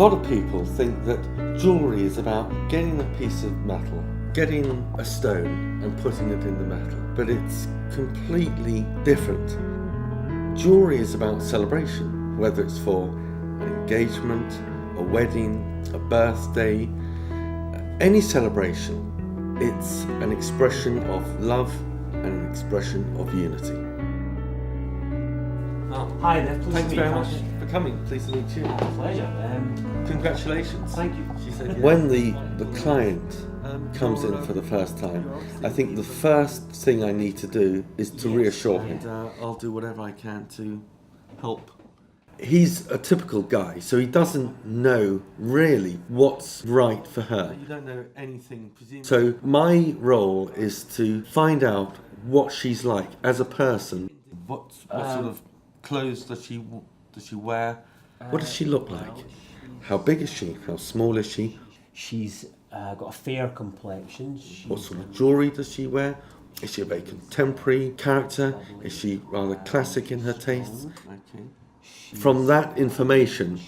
lot of people think that jewellery is about getting a piece of metal, getting a stone and putting it in the metal, but it's completely different. Jewellery is about celebration, whether it's for an engagement, a wedding, a birthday, any celebration. It's an expression of love and an expression of unity. Hi there, pleased Thanks to meet very you. much for coming. Pleased to meet you. Pleasure. Congratulations. Thank you. She said yes. When the client comes in for the first time, I think the first thing I need to do is to reassure him. I'll do whatever I can to help. He's a typical guy, so he doesn't know really what's right for her. You don't know anything, presumably. So my role is to find out what she's like as a person. What sort of clothes does she wear? What does she look like? How big is she? How small is she? She's got a fair complexion. What sort of jewellery does she wear? Is she a very contemporary character? Is she rather classic in her tastes? Okay. From that information,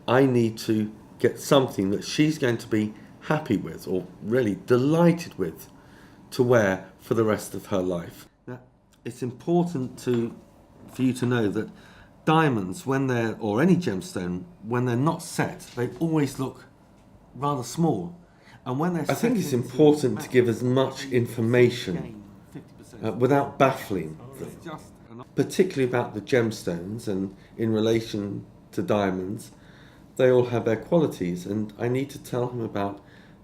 I need to get something that she's going to be happy with, or really delighted with, to wear for the rest of her life. Now, it's important for you to know that diamonds, or any gemstone, when they're not set, they always look rather small. And when I think it's important to give as much information without baffling them, particularly about the gemstones, and in relation to diamonds, they all have their qualities, and I need to tell him about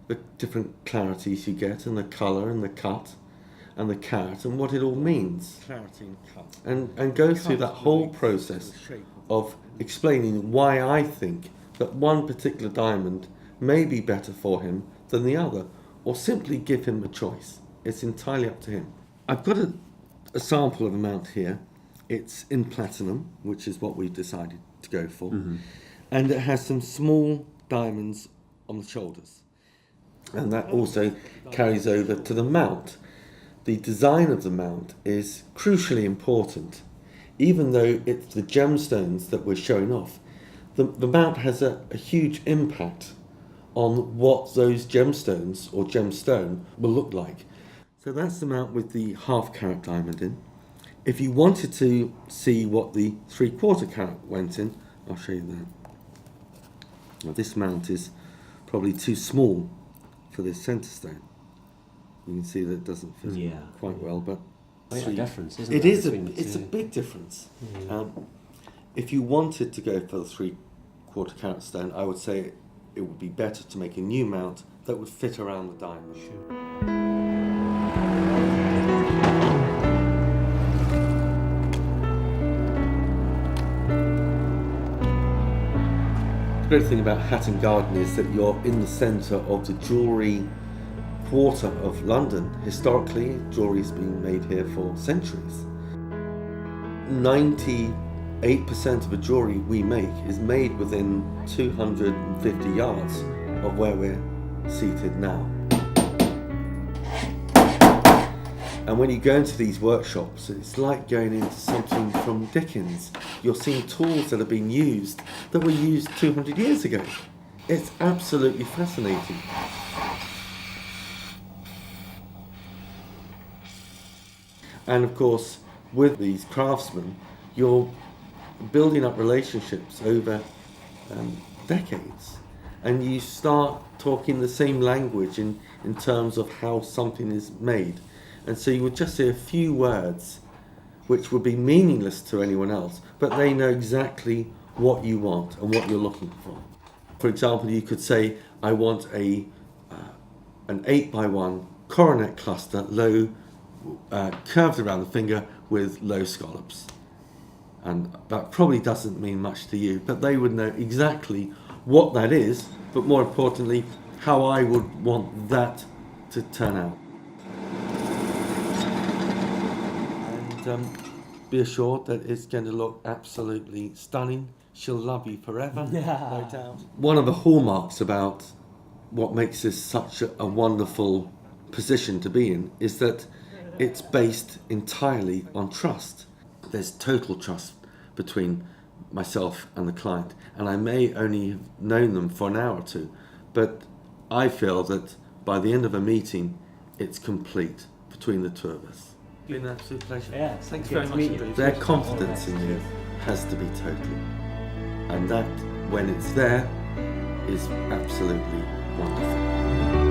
the different clarities you get, and the colour, and the cut, and the carat, and what it all means. Clarity and cut. And go through that whole process of explaining why I think that one particular diamond may be better for him than the other, or simply give him a choice. It's entirely up to him. I've got a sample of a mount here. It's in platinum, which is what we've decided to go for. Mm-hmm. And it has some small diamonds on the shoulders. And that also carries over to the mount. The design of the mount is crucially important. Even though it's the gemstones that we're showing off, the mount has a huge impact on what those gemstones or gemstone will look like. So that's the mount with the half-carat diamond in. If you wanted to see what the 3/4 carat went in, I'll show you that. Now, this mount is probably too small for this centre stone. You can see that it doesn't fit quite well, but it's a difference, isn't it? It is it's a big difference. Yeah. If you wanted to go for the 3/4 carat stone, I would say it would be better to make a new mount that would fit around the diamond. Sure. The great thing about Hatton Garden is that you're in the centre of the jewellery quarter of London. Historically, jewellery's been made here for centuries. 98% of the jewellery we make is made within 250 yards of where we're seated now. And when you go into these workshops, it's like going into something from Dickens. You're seeing tools that have been used that were used 200 years ago. It's absolutely fascinating. And of course, with these craftsmen, you're building up relationships over decades. And you start talking the same language in terms of how something is made. And so you would just say a few words which would be meaningless to anyone else, but they know exactly what you want and what you're looking for. For example, you could say, I want an 8x1 coronet cluster, low, curved around the finger with low scallops. And that probably doesn't mean much to you, but they would know exactly what that is, but more importantly, how I would want that to turn out. And be assured that it's going to look absolutely stunning. She'll love you forever, no doubt. One of the hallmarks about what makes this such a wonderful position to be in is that it's based entirely on trust. There's total trust between myself and the client, and I may only have known them for an hour or two, but I feel that by the end of a meeting, it's complete between the two of us. It's been an absolute pleasure. Yeah, Thanks good very to much meet indeed. you. Their All the confidence best. in you has to be total, and that, when it's there, is absolutely wonderful.